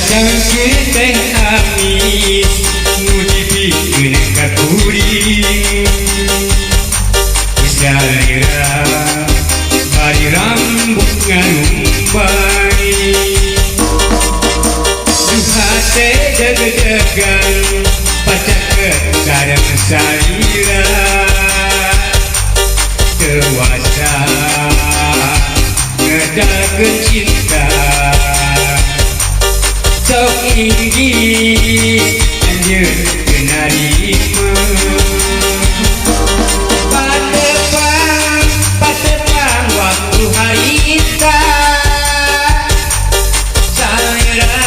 Sajangkeun teh amis nu dipikeun ka kuring salira bari rambut nganumbai duha teh deg-degan pacakeun sareng salira dewasa ngedakeun cinta sok inggih anjeun narima patepang waktu harita salira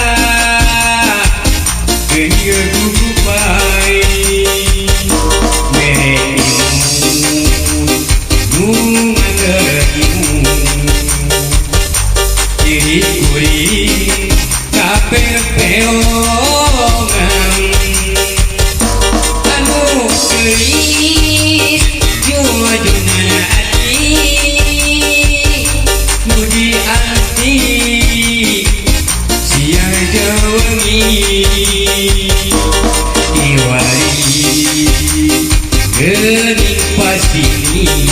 geus dupai nu nganterimu diri kuring peongan anu geulis jujuna ati nu dianti siang jawengi diwari geuning pasini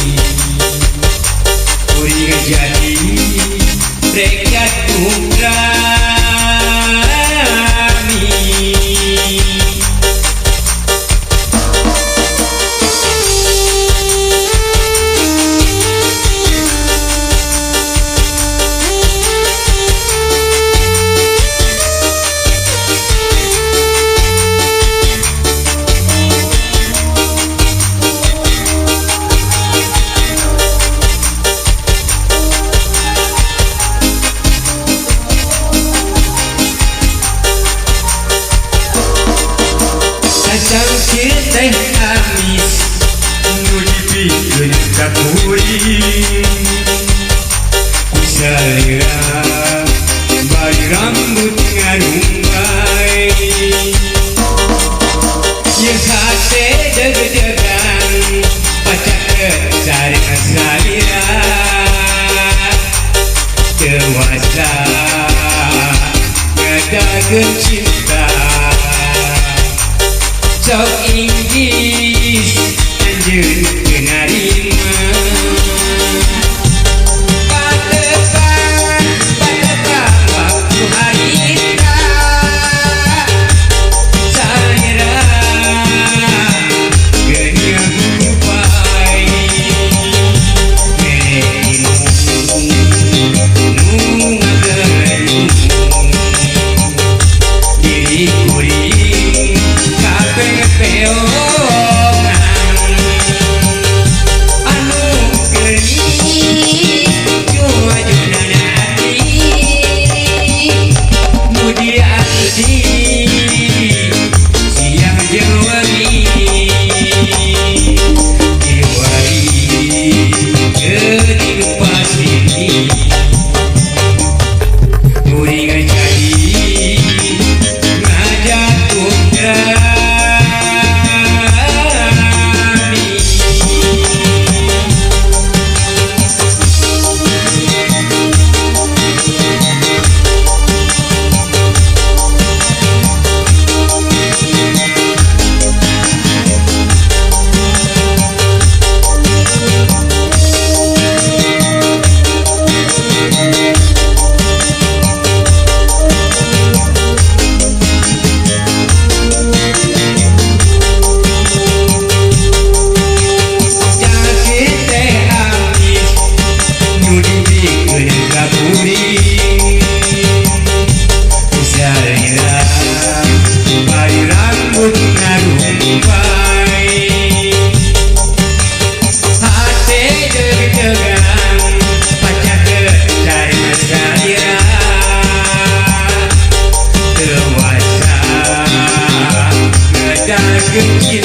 kuring jadi rekat tunggal Sajangkeun teh amis nu dipikeun ka kuring salira bari rambut nganumbai ieu hate deg-degan pacakeun sareng salira dewasa ngedakeun cinta sok inggih anjeun narima patepang waktu harita salira geus dupai nu nganterimu diri kuring peongan anu geulis jujuna ati nu dianti siang jeung wengi diwari geuning pasini kuring jadi ngajak tunggal Good